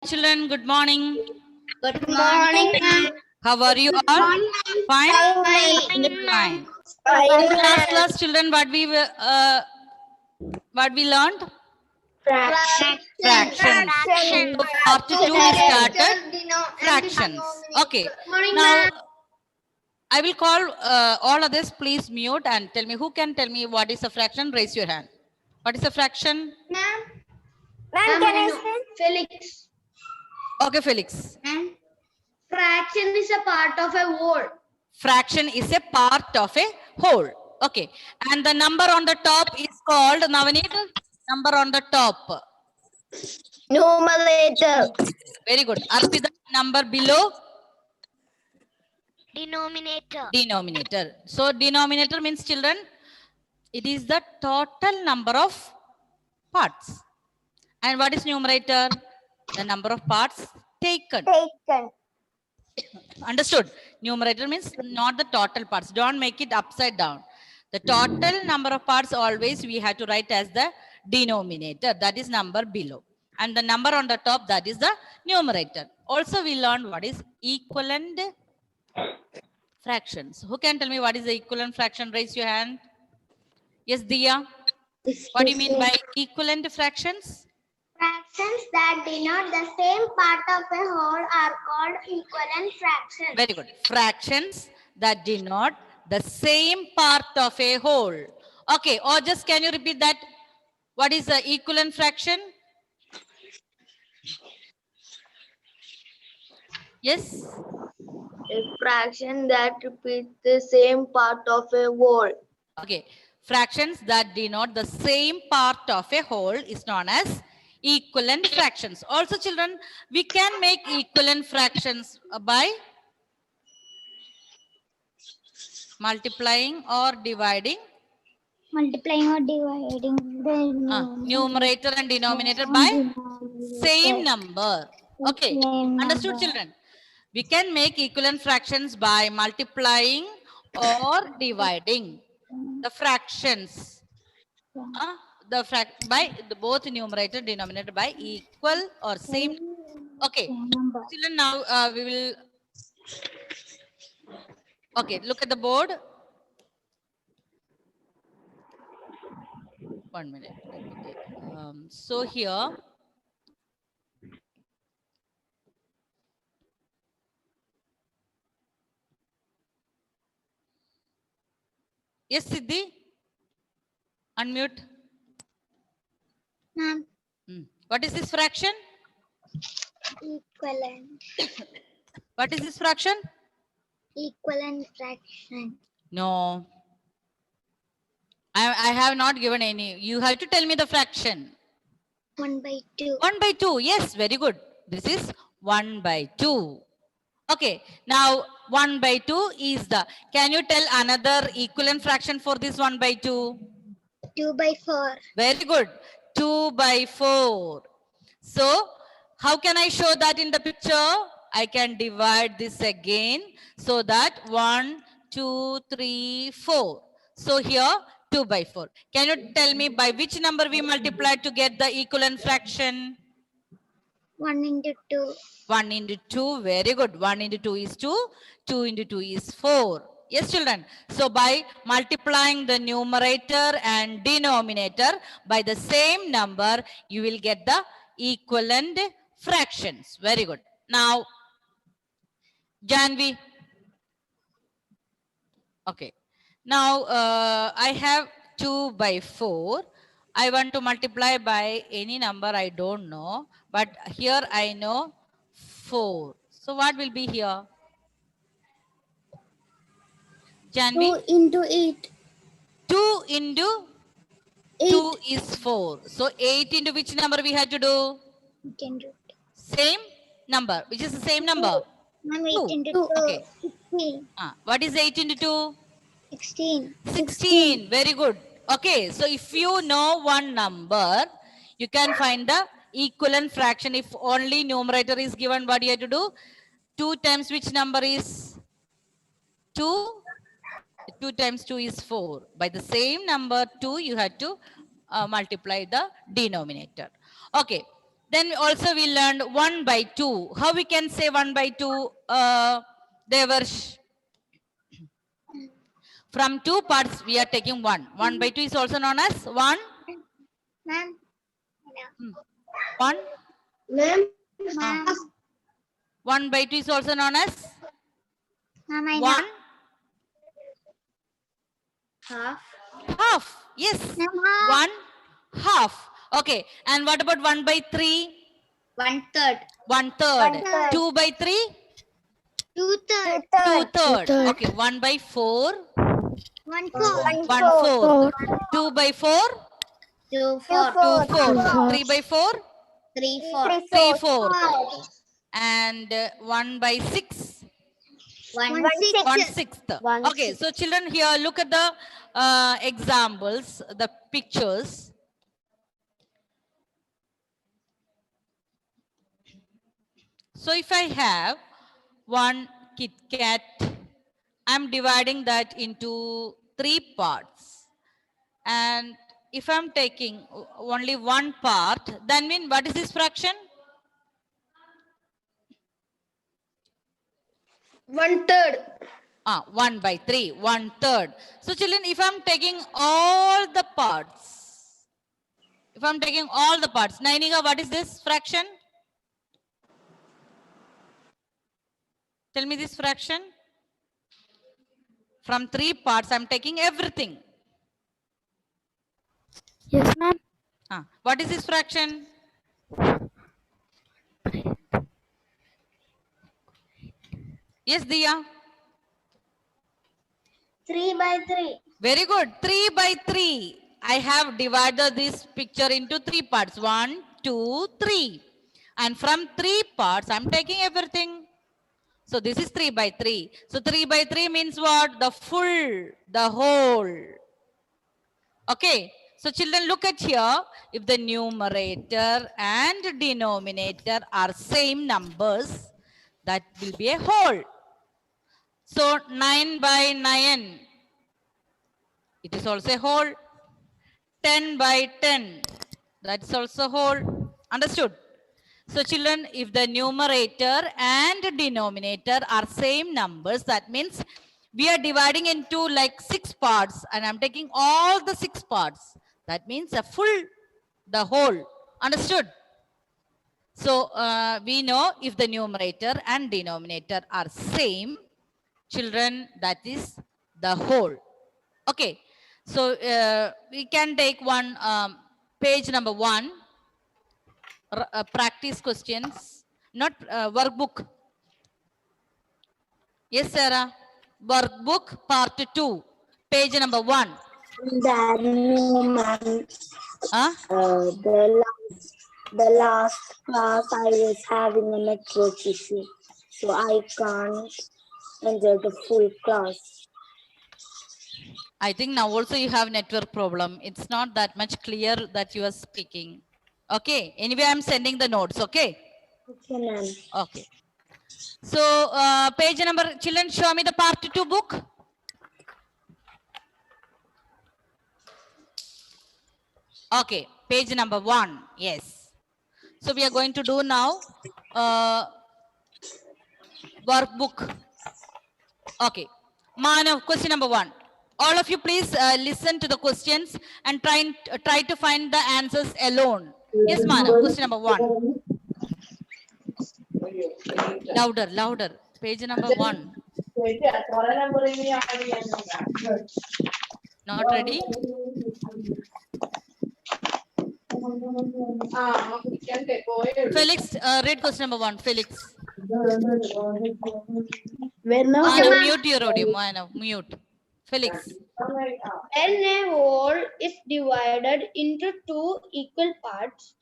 Children, good morning. Good morning, ma'am. How are you all? Fine? Fine. In the last class, children, what we learned? Fractions. So part 2 we started fractions. Okay. Now I will call all others. Please mute and tell me who can tell me what is a fraction. Raise your hand. What is a fraction? Ma'am, can I say? Felix. Okay, Felix. Ma'am, fraction is a part of a whole. Fraction is a part of a whole. Okay. And the number on the top is called, Navneet, number on the top. Numerator. Very good. Arpita, number below? Denominator. Denominator. So denominator means, children, it is the total number of parts. And what is numerator? The number of parts taken. Understood? Numerator means not the total parts. Don't make it upside down. The total number of parts always we have to write as the denominator. That is number below. And the number on the top, that is the numerator. Also we learned what is equivalent fractions. Who can tell me what is the equivalent fraction? Raise your hand. Yes, Diya. What do you mean by equivalent fractions? Fractions that denote the same part of a whole are called equivalent fractions. Very good. Fractions that denote the same part of a whole. Okay. Or just can you repeat that? What is the equivalent fraction? Yes. A fraction that repeats the same part of a whole. Okay. Fractions that denote the same part of a whole is known as equivalent fractions. Also, children, we can make equivalent fractions by multiplying or dividing. Multiplying or dividing the Numerator and denominator by same number. Okay. Understood, children? We can make equivalent fractions by multiplying or dividing the fractions. By both numerator and denominator by equal or same. Okay. Children, now we will. Okay, look at the board. 1 minute. So here. Yes, Siddhi. Unmute. Ma'am. What is this fraction? Equivalent. What is this fraction? Equivalent fraction. No. I have not given any. You have to tell me the fraction. 1/2. 1/2. Yes, very good. This is 1/2. Okay. Now 1/2 is the. Can you tell another equivalent fraction for this 1/2? 2/4. Very good. 2/4. So how can I show that in the picture? I can divide this again so that 1, 2, 3, 4. So here 2/4. Can you tell me by which number we multiplied to get the equivalent fraction? 1 into 2. 1 into 2. Very good. 1 into 2 is 2. 2 into 2 is 4. Yes, children. So by multiplying the numerator and denominator by the same number, you will get the equivalent fractions. Very good. Now, Janvi. Okay. Now, I have 2/4. I want to multiply by any number I don't know. But here I know 4. So what will be here? Janvi? 2 into 8. 2 into 2 is 4. So 8 into which number we have to do? Same number. Which is the same number? 8 into 2. Okay. 16. What is 8 into 2? 16. 16. Very good. Okay. So if you know one number, you can find the equivalent fraction. If only numerator is given, what you have to do? 2 times which number is 2? 2 times 2 is 4. By the same number 2, you have to multiply the denominator. Okay. Then also we learned 1 by 2. How we can say 1 by 2? Devarsh? From 2 parts we are taking 1. 1 by 2 is also known as 1. Ma'am. 1. Ma'am. 1 by 2 is also known as Ma'am, I know. 1 Half. half. Yes. Ma'am, half. 1 half. Okay. And what about 1 by 3? 1/3. 1/3. 1/3. 2 by 3? 2/3. 2/3. Okay. 1 by 4? 1/4. 1/4. 2 by 4? 2/4. 2/4. 3 by 4? 3/4. 3/4. And 1 by 6? 1/6. 1/6. Okay, so children, here look at the examples, the pictures. So if I have one Kit Kat, I'm dividing that into 3 parts. And if I'm taking only one part, then mean what is this fraction? 1/3. 1 by 3, 1/3. So children, if I'm taking all the parts, Nainika, what is this fraction? Tell me this fraction. From 3 parts, I'm taking everything. Yes, ma'am. What is this fraction? Yes, Diya. 3 by 3. Very good. 3 by 3. I have divided this picture into 3 parts. 1, 2, 3. And from 3 parts, I'm taking everything. So this is 3 by 3. So 3 by 3 means what? The full, the whole. Okay. So children, look at here. If the numerator and denominator are same numbers, that will be a whole. So 9 by 9. It is also a whole. 10 by 10. That's also whole. Understood? So children, if the numerator and denominator are same numbers, that means we are dividing into like 6 parts and I'm taking all the 6 parts. That means a full, the whole. Understood? So we know if the numerator and denominator are same, children, that is the whole. Okay. So we can take one page number 1. Practice questions, not workbook. Yes, Sarah. Workbook part 2, page number 1. No, ma'am. Huh? The last class I was having a network issue, so I can't enter the full class. I think now also you have network problem. It's not that much clear that you are speaking. Okay. Anyway, I'm sending the notes. Okay. Okay, ma'am. Okay. So page number, children, show me the part 2 book. Okay. Page number 1. Yes. So we are going to do now workbook. Okay. Manav, question number 1. All of you please listen to the questions and try to find the answers alone. Yes, Manav, question number 1. Louder, louder. Page number 1. Not ready? Felix, read question number 1. Felix. Manav, mute your audio. Manav, mute. Felix. When a whole is divided into 2 equal parts,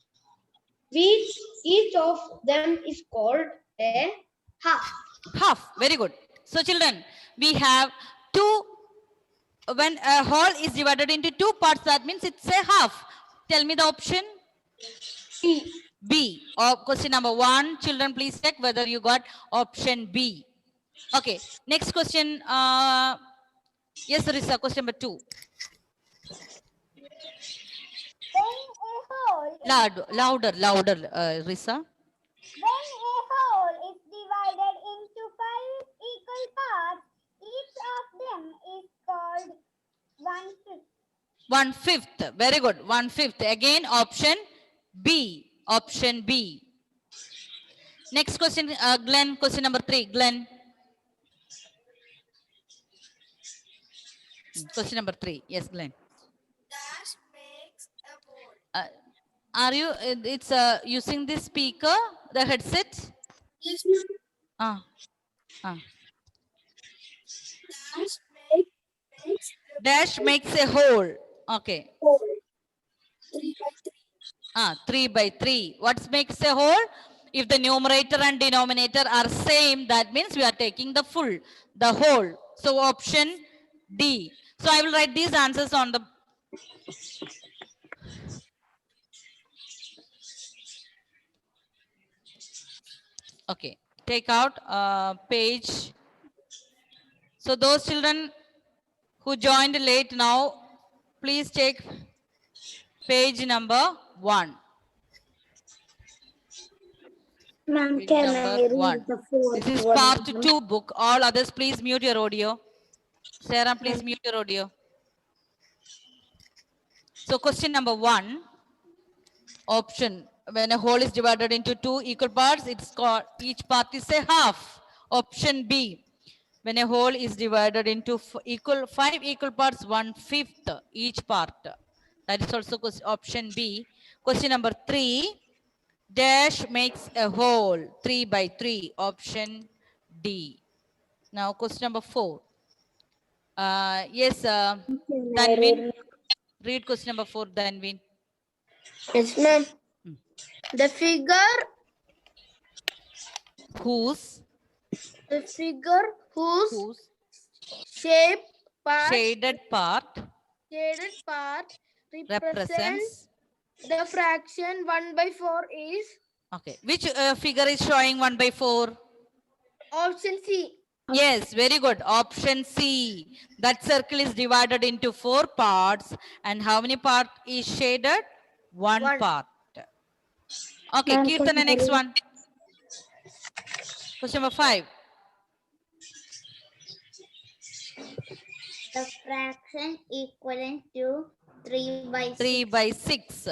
each of them is called a half. Half. Very good. So children, we have 2. When a whole is divided into 2 parts, that means it's a half. Tell me the option. C. B. Question number 1. Children, please check whether you got option B. Okay. Next question. Yes, Risa. Question number 2. When a whole Louder, Risa. when a whole is divided into 5 equal parts, each of them is called 1/5. 1/5. Very good. 1/5. Again, option B. Option B. Next question, Glenn. Question number 3. Glenn. Question number 3. Yes, Glenn. Are you? It's using the speaker, the headset. Yes, Ah. Ah. Dash makes a hole. Okay. 3 by 3. What makes a whole? If the numerator and denominator are same, that means we are taking the full, the whole. So option D. So I will write these answers on the. Okay. Take out page. So those children who joined late now, please take page number 1. Ma'am, Page can I number read 1. the fourth This is one? part 2 book. All others, please mute your audio. Sarah, please mute your audio. So question number 1, option, when a whole is divided into 2 equal parts, it's called, each part is a half. Option B, when a whole is divided into 5 equal parts, 1/5 each part. That is also option B. Question number 3, dash makes a whole, 3 by 3, option D. Now question number 4. Yes, Can I Danvin, read? read question number 4, Danvin. Yes, ma'am. The figure Whose shape part, shaded part represents represents. the fraction 1/4 is Okay, which figure is showing 1/4? option C. Yes, very good. Option C. That circle is divided into 4 parts, and how many part is shaded? One One. part. Okay, Ma'am, Kirtana, can I next read? one. Question number 5. The fraction equivalent to 3 by 6. 3 by 6.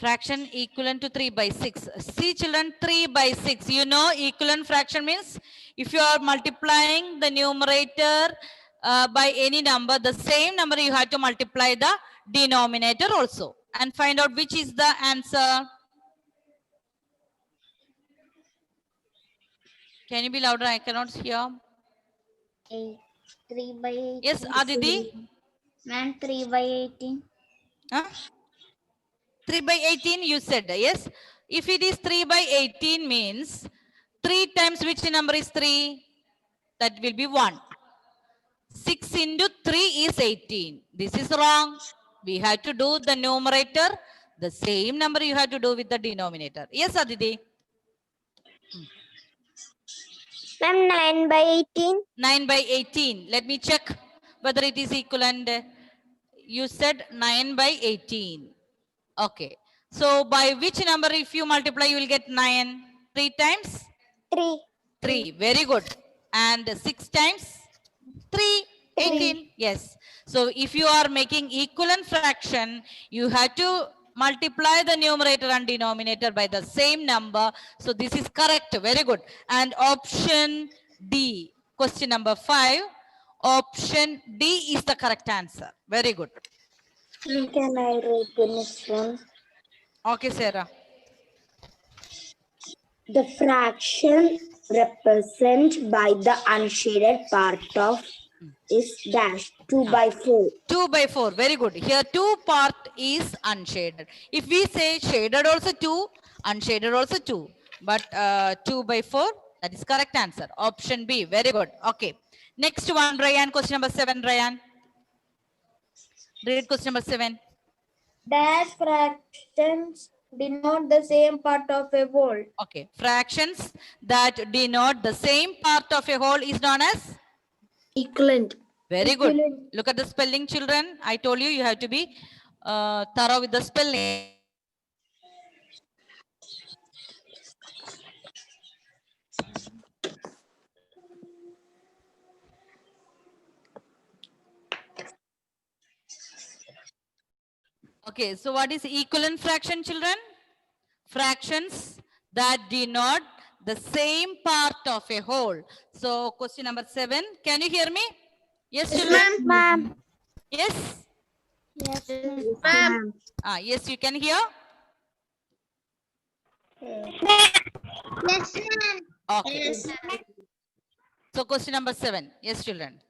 Fraction equivalent to 3 by 6. See children, 3 by 6. You know equivalent fraction means if you are multiplying the numerator by any number, the same number you have to multiply the denominator also. And find out which is the answer. Can you be louder? I cannot hear. 3 by 18. Yes, Aditi? Ma'am, 3 by 18. Huh? 3 by 18 you said, yes? If it is 3 by 18 means 3 times which number is 3? That will be 1. 6 into 3 is 18. This is wrong. We have to do the numerator. The same number you have to do with the denominator. Yes, Aditi? Ma'am, 9 by 18. 9 by 18. Let me check whether it is equivalent. You said 9 by 18. Okay. So by which number if you multiply you will get 9? 3 times? 3. 3. Very good. And 6 times? 3. 18. Yes. So if you are making equivalent fraction, you have to multiply the numerator and denominator by the same number. So this is correct. Very good. And option D, question number 5. Option D is the correct answer. Very good. Can I read the next one? Okay, Sarah. The fraction represented by the unshaded part of is dash 2 by 4. 2 by 4. Very good. Here 2 part is unshaded. If we say shaded also 2, unshaded also 2. But 2 by 4, that is correct answer. Option B. Very good. Okay. Next one, Ryan. Question number 7, Ryan. Read question number 7. Dash fractions denote the same part of a whole. Okay. Fractions that denote the same part of a whole is known as? Equivalent. Very good. Look at the spelling, children. I told you, you have to be thorough with the spelling. Okay, so what is equivalent fraction, children? Fractions that denote the same part of a whole. So question number 7. Can you hear me? Yes, children? Ma'am. Yes? Yes, Ma'am. Yes, you can hear? Yes, ma'am. Okay. So question number 7. Yes, children.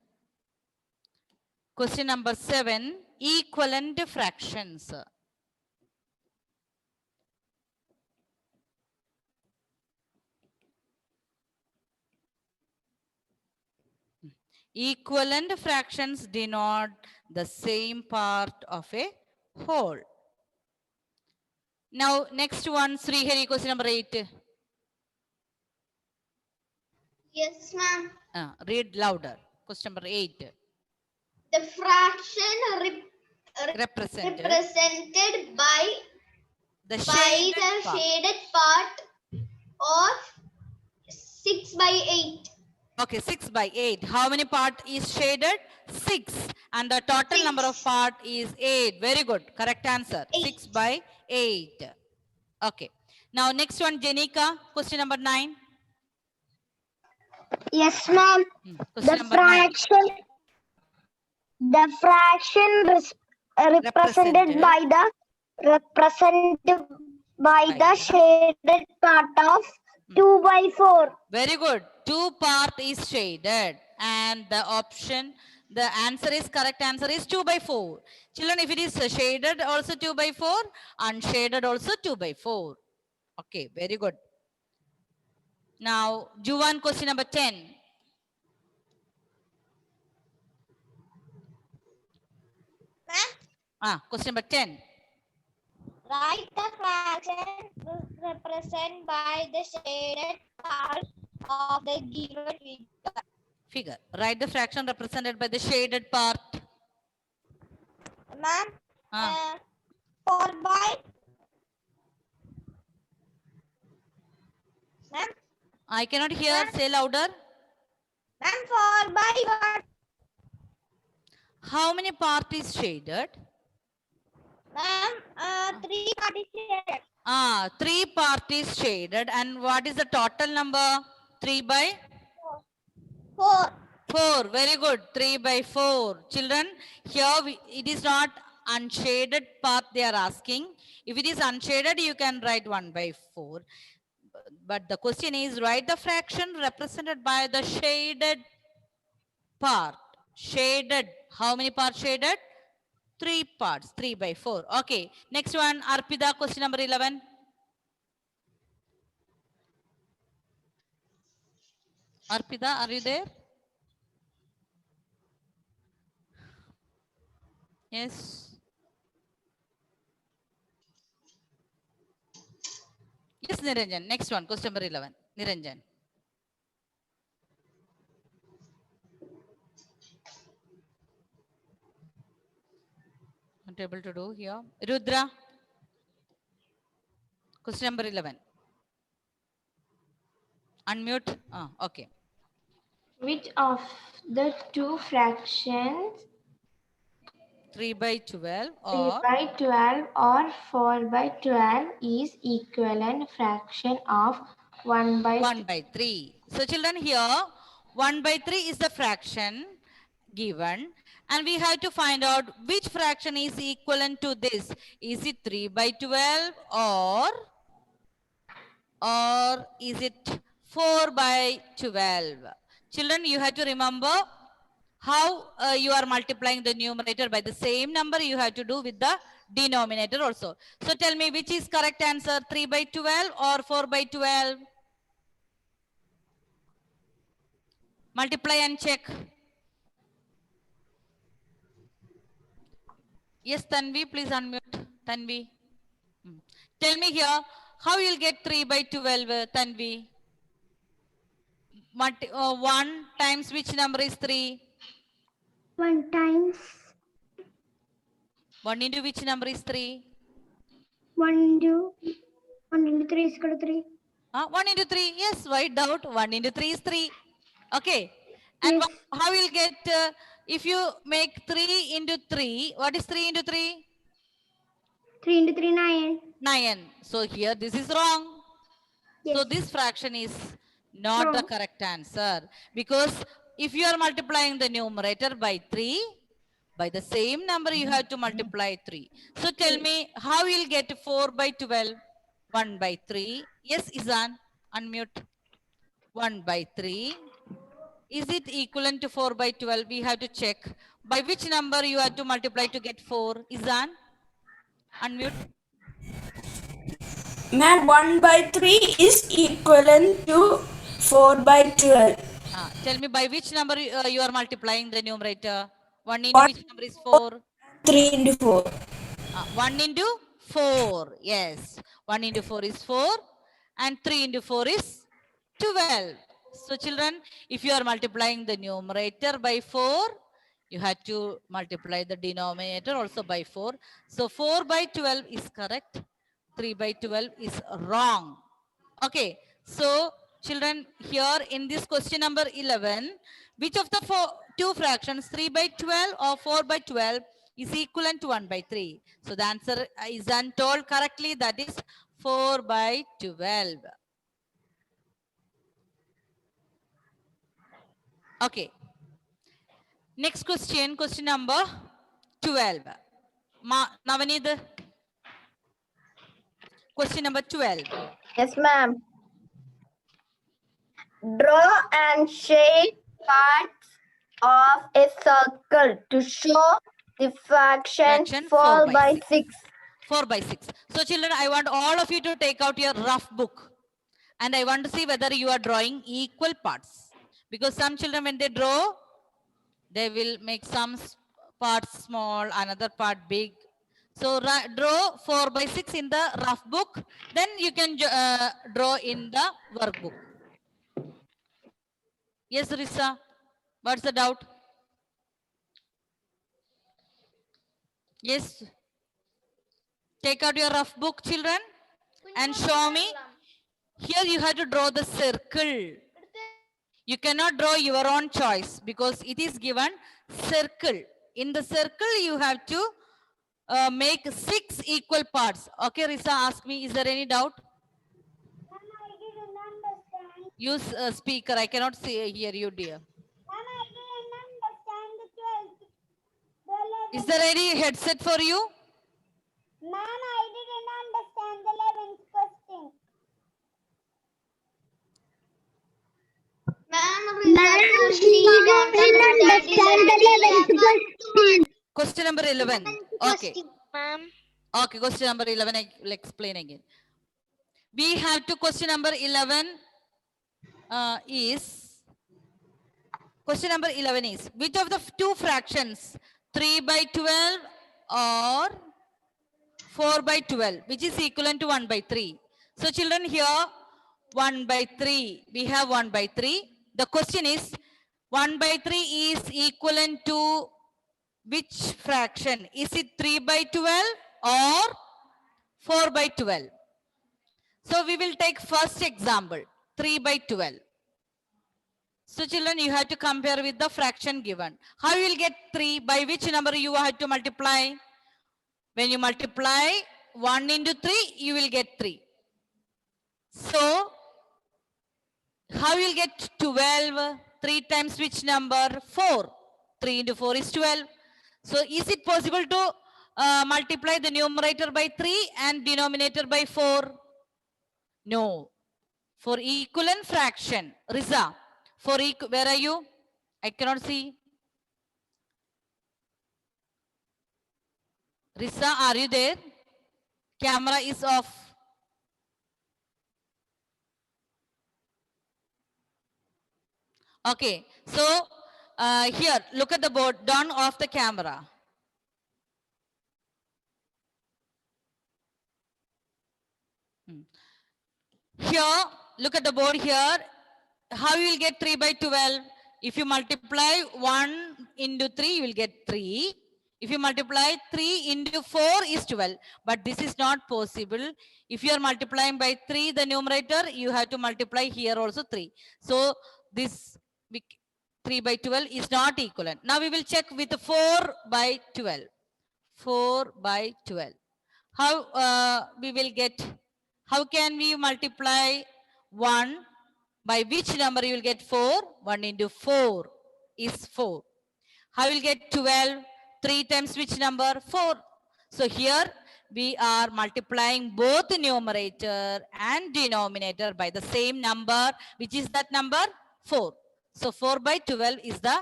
Question number 7. Equivalent fractions. Equivalent fractions denote the same part of a whole. Now, next one, Srihari, question number 8. Yes, ma'am. Read louder. Question number 8. The fraction Represented represented by the the shaded part. shaded part of 6 by 8. Okay, 6 by 8. How many part is shaded? 6. And the total number of part is 8. Very good. Correct answer. 6 by 8. Okay. Now, next one, Jenika. Question number 9. Yes, ma'am. Question number 9. The fraction represented by the shaded part of 2 by 4. Very good. 2 part is shaded. And the answer is, correct answer is 2 by 4. Children, if it is shaded also 2 by 4, unshaded also 2 by 4. Okay, very good. Now, Juwan, question number 10. Question number 10. Write the fraction represented by the shaded part of the given Figure. Write the fraction represented by the shaded part. Ma'am, 4 by. Ma'am, I cannot hear. Say louder. ma'am, 4 by 1. How many part is shaded? Ma'am, 3 part is shaded. 3 part is shaded. And what is the total number? 3 by? 4. 4. Very good. 3 by 4. Children, here it is not unshaded part they are asking. If it is unshaded, you can write 1 by 4. But the question is, write the fraction represented by the shaded part. Shaded. How many parts shaded? 3 parts. 3 by 4. Okay. Next one, Arpita, question number 11. Arpita, are you there? Yes. Yes, Niranjan. Next one, question number 11. Niranjan. Not able to do here. Rudra. Question number 11. Unmute. Okay. Which of the two fractions 3 by 12 3 or by 12 or 4 by 12 is equivalent fraction of 1 by 1 by 3. So children, here 1 by 3 is the fraction given, and we have to find out which fraction is equivalent to this. Is it 3 by 12 or is it 4 by 12? Children, you have to remember how you are multiplying the numerator by the same number you have to do with the denominator also. So tell me, which is correct answer, 3 by 12 or 4 by 12? Multiply and check. Yes, Tanvi, please unmute. Tanvi. Tell me here, how you'll get 3 by 12, Tanvi? 1 times which number is 3? 1 times 1 into which number is 3? 1 into 3 is equal to 3. 1 into 3. Yes, why doubt? 1 into 3 is 3. Okay. And Yes. how will get, if you make 3 into 3, what is 3 into 3? 3 into 3, 9. 9. So here this is wrong. So Yes. this fraction is not the Wrong. correct answer. Because if you are multiplying the numerator by 3, by the same number you have to multiply 3. So tell me, how you will get 4 by 12? 1 by 3. Yes, Izan, unmute. 1 by 3. Is it equivalent to 4 by 12? We have to check. By which number you have to multiply to get 4? Izan, unmute. Ma'am, 1 by 3 is equivalent to 4 by 12. Tell me by which number you are multiplying the numerator? 1 into 1, which number is 4? 3 into 4. 1 into 4. Yes. 1 into 4 is 4 and 3 into 4 is 12. So children, if you are multiplying the numerator by 4, you have to multiply the denominator also by 4. So 4 by 12 is correct. 3 by 12 is wrong. Okay. So children, here in this question number 11, which of the two fractions, 3 by 12 or 4 by 12, is equivalent to 1 by 3? So the answer is untold correctly, that is 4 by 12. Okay. Next question, question number 12. Navaneet, question number 12. Yes, ma'am. Draw and shape parts of a circle to show the fraction Fraction 4 by 6. 4 by 6. So children, I want all of you to take out your rough book. And I want to see whether you are drawing equal parts. Because some children, when they draw, they will make some parts small, another part big. So draw 4 by 6 in the rough book. Then you can draw in the workbook. Yes, Risa. What's the doubt? Yes. Take out your rough book, children, and show me. Here you have to draw the circle. You cannot draw your own choice because it is given circle. In the circle, you have to make 6 equal parts. Okay, Risa, ask me, is there any doubt? Ma'am, I didn't understand. Use speaker. I cannot hear you, dear. Ma'am, I didn't understand the 12th. The 11th. Is there any headset for you? Ma'am, I didn't understand the 11th question. Question number 11. Okay. Ma'am. Okay, question number 11, I will explain again. We have to question number 11 question number 11 is, which of the two fractions, 3 by 12 or 4 by 12, which is equivalent to 1 by 3? So children, here 1 by 3, we have 1 by 3. The question is, 1 by 3 is equivalent to which fraction? Is it 3 by 12 or 4 by 12? So we will take first example, 3 by 12. So children, you have to compare with the fraction given. How you will get 3? By which number you have to multiply? When you multiply 1 into 3, you will get 3. So how you will get 12? 3 times which number? 4. 3 into 4 is 12. So is it possible to multiply the numerator by 3 and denominator by 4? No. For equivalent fraction, Riza, where are you? I cannot see. Riza, are you there? Camera is off. Okay, so here, look at the board, turn off the camera. Here, look at the board here. How you will get 3 by 12? If you multiply 1 into 3, you will get 3. If you multiply 3 into 4 is 12, but this is not possible. If you are multiplying by 3, the numerator, you have to multiply here also 3. So this 3 by 12 is not equivalent. Now we will check with 4 by 12. 4 by 12. How we will get, how can we multiply 1? By which number you will get 4? 1 into 4 is 4. How will get 12? 3 times which number? 4. So here we are multiplying both numerator and denominator by the same number. Which is that number? 4. So 4 by 12 is the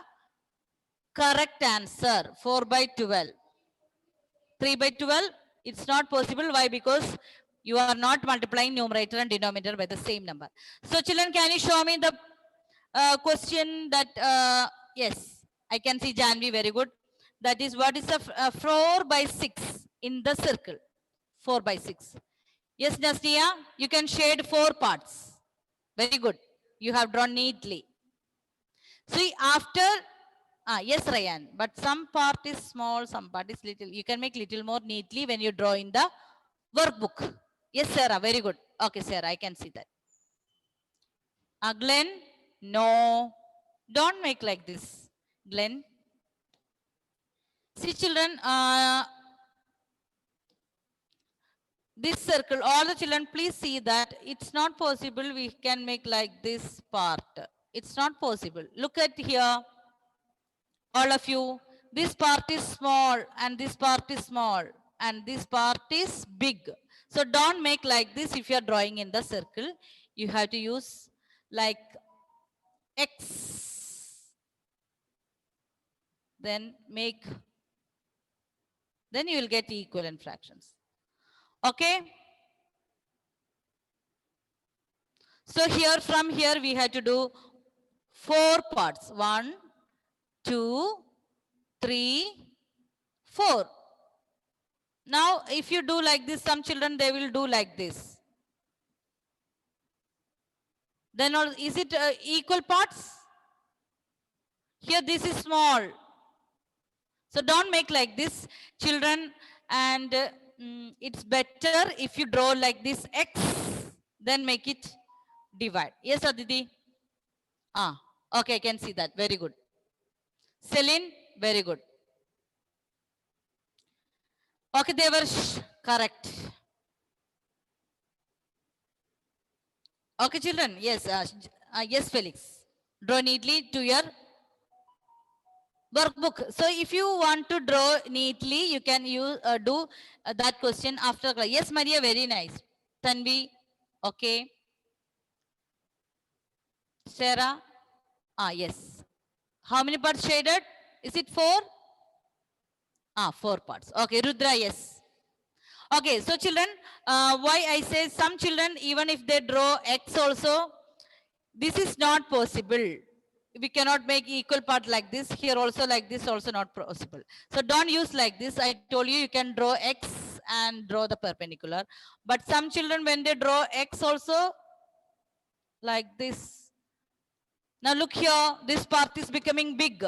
correct answer. 4 by 12. 3 by 12, it's not possible. Why? Because you are not multiplying numerator and denominator by the same number. So children, can you show me the question that, yes, I can see Janvi, very good. That is, what is the 4 by 6 in the circle? 4 by 6. Yes, Nasnia, you can shade 4 parts. Very good. You have drawn neatly. See, after, yes, Ryan, but some part is small, some part is little. You can make little more neatly when you draw in the workbook. Yes, Sarah, very good. Okay, Sarah, I can see that. Glenn, no, don't make like this. Glenn. See, children, this circle, all the children, please see that it's not possible we can make like this part. It's not possible. Look at here, all of you. This part is small and this part is small and this part is big. So don't make like this if you are drawing in the circle. You have to use like X. Then make, then you will get equivalent fractions. Okay. So here, from here, we have to do 4 parts. 1, 2, 3, 4. Now, if you do like this, some children, they will do like this. Then is it equal parts? Here, this is small. So don't make like this, children. And it's better if you draw like this X, then make it divide. Yes, Aditi? Okay, I can see that. Very good. Celine, very good. Okay, they were correct. Okay, children. Yes, yes, Felix. Draw neatly to your workbook. So if you want to draw neatly, you can use do that question after class. Yes, Maria, very nice. Tanvi, okay. Sarah, yes. How many parts shaded? Is it 4? 4 parts. Okay, Rudra, yes. Okay, so children, why I say some children, even if they draw X also, this is not possible. We cannot make equal part like this. Here also like this, also not possible. So don't use like this. I told you, you can draw X and draw the perpendicular. But some children, when they draw X also, like this. Now look here, this part is becoming big.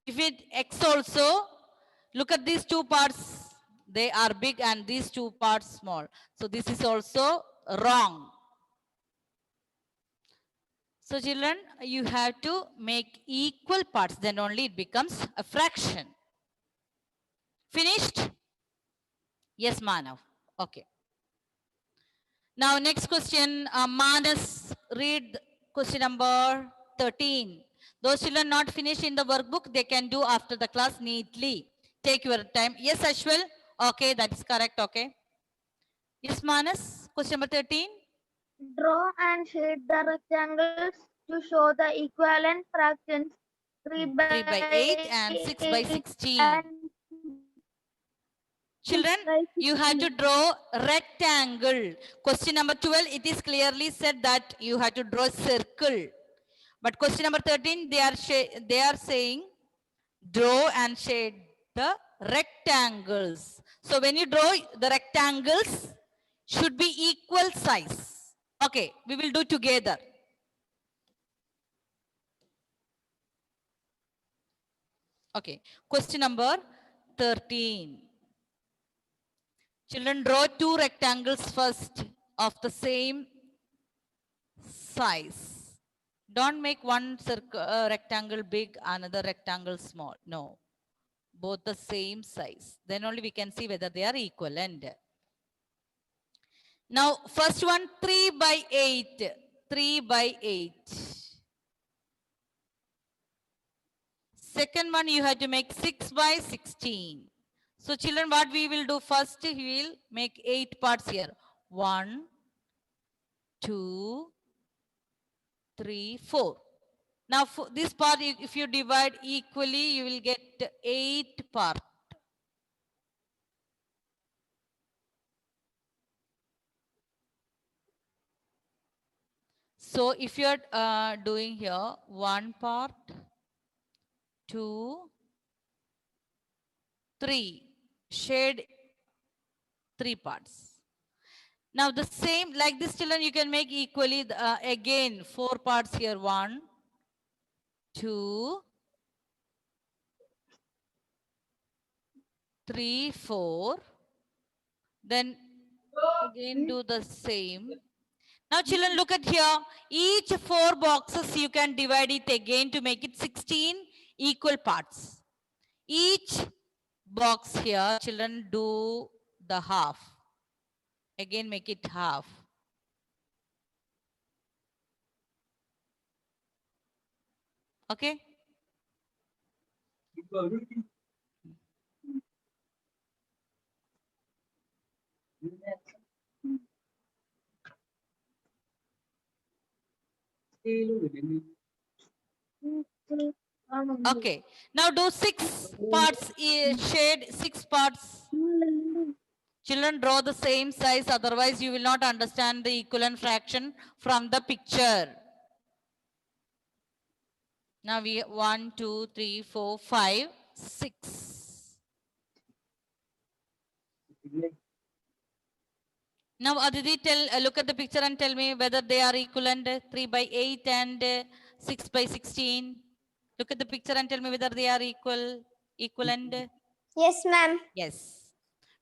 If it X also, look at these 2 parts. They are big and these 2 parts small. So this is also wrong. So children, you have to make equal parts, then only it becomes a fraction. Finished? Yes, Manav. Okay. Now next question, Manas, read question number 13. Those children not finished in the workbook, they can do after the class neatly. Take your time. Yes, Ashwal. Okay, that is correct. Okay. Yes, Manas, question number 13. Draw and shade the rectangles to show the equivalent fractions 3 by 8 and 6 by 16. Children, you have to draw rectangle. Question number 12, it is clearly said that you have to draw a circle. But question number 13, they are saying draw and shade the rectangles. So when you draw the rectangles, should be equal size. Okay, we will do together. Okay. Question number 13. Children, draw two rectangles first of the same size. Don't make one rectangle big, another rectangle small. No. Both the same size. Then only we can see whether they are equivalent. Now, first one, 3 by 8. 3 by 8. Second one, you have to make 6 by 16. So, children, what we will do first, we will make 8 parts here. 1, 2, 3, 4. Now, for this part, if you divide equally, you will get 8 parts. So, if you are doing here 1 part, 2, 3, shade 3 parts. Now the same like this, children, you can make equally again 4 parts here. 1, 2, 3, 4. Then again do the same. Now children, look at here. Each 4 boxes you can divide it again to make it 16 equal parts. Each box here, children, do the half. Again make it half. Okay. Okay. Now do 6 parts, shade 6 parts. Children, draw the same size, otherwise you will not understand the equivalent fraction from the picture. Now we 1, 2, 3, 4, 5, 6. Now Aditi, look at the picture and tell me whether they are equivalent. 3 by 8 and 6 by 16. Look at the picture and tell me whether they are equivalent. Yes, ma'am. Yes.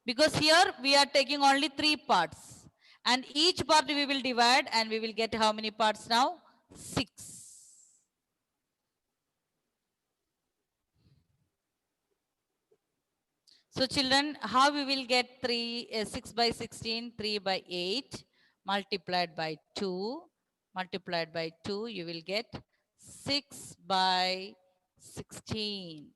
Because here we are taking only 3 parts. And each part we will divide and we will get how many parts now? 6. So children, how we will get 6 by 16, 3 by 8 multiplied by 2. Multiplied by 2, you will get 6 by 16.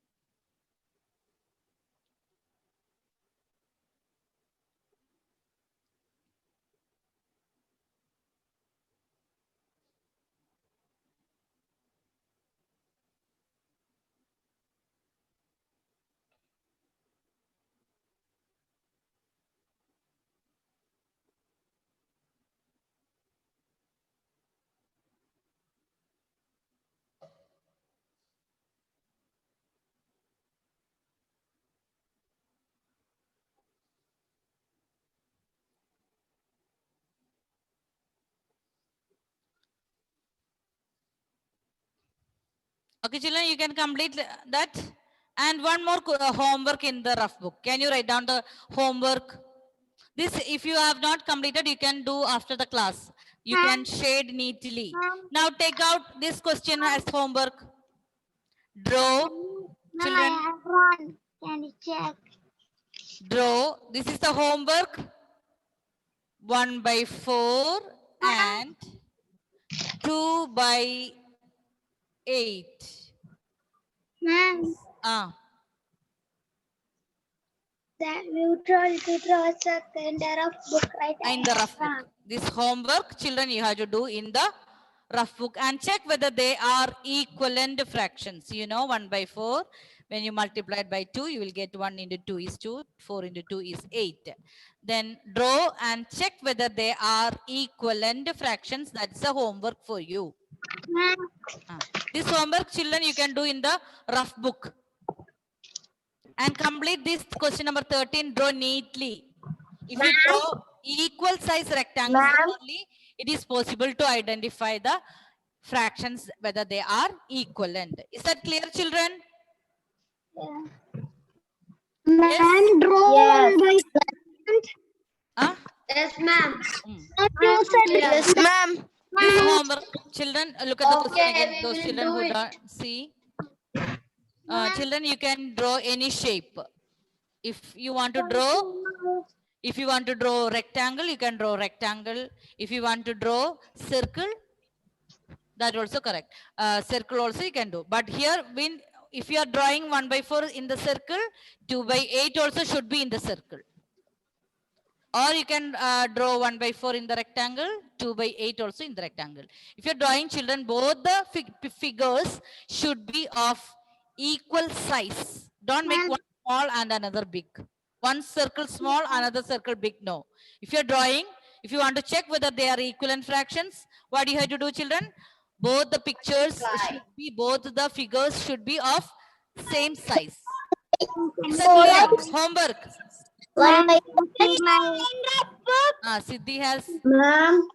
Okay, children, you can complete that. And one more homework in the rough book. Can you write down the homework? This, if you have not completed, you can do after the class. You can shade neatly. Now take out this question as homework. Draw. Children, Can you check? draw. This is the homework. 1 by 4 and 2 by 8. Ma'am, that you try to draw a circle in the rough book, right? In the rough book. This homework, children, you have to do in the rough book and check whether they are equivalent fractions. You know, 1 by 4. When you multiply it by 2, you will get 1 into 2 is 2, 4 into 2 is 8. Then draw and check whether they are equivalent fractions. That's the homework for you. This homework, children, you can do in the rough book. And complete this question number 13, draw neatly. If you draw equal size rectangles only, it is possible to identify the fractions, whether they are equivalent. Is that clear, children? Yes? Yes. Huh? Yes, ma'am. Yes, ma'am. This homework, children, look at the question Okay, again. we Those will children do who it. don't see. Children, you can draw any shape. If you want to draw rectangle, you can draw rectangle. If you want to draw circle, that also correct. Circle also you can do. But here, if you are drawing 1 by 4 in the circle, 2 by 8 also should be in the circle. Or you can draw 1 by 4 in the rectangle, 2 by 8 also in the rectangle. If you're drawing children, both the figures should be of equal size. Don't make one small and another big. One circle small, another circle big. No. If you're drawing, if you want to check whether they are equivalent fractions, what do you have to do, children? Both the pictures should be, both the figures should be of same size. Is that clear? Homework. Siddhi has. Ma'am.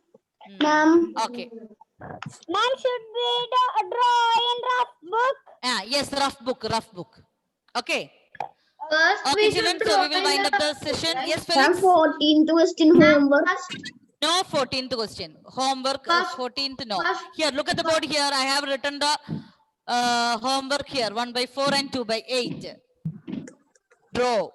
Ma'am. Okay. Ma'am, should we draw in rough book? Yes, rough book. Okay. First, Okay, we children, should so we draw will wind in up the session. Yes, Ma'am, Felix? 14th question homework. No 14th question. Homework First- 14th, no. first- Here, look at the board here. I have written the homework here. 1 by 4 and 2 by 8. Draw.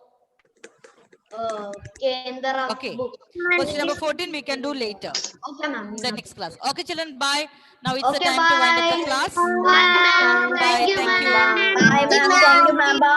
Okay, in the rough Okay. book. Question number 14 we can do later. Okay, ma'am. In the next class. Okay, children, bye. Now it's the Okay, time to wind up bye. the class. Bye, ma'am. Bye, Thank you, thank you. ma'am. Bye, ma'am. Thank you, ma'am. Bye.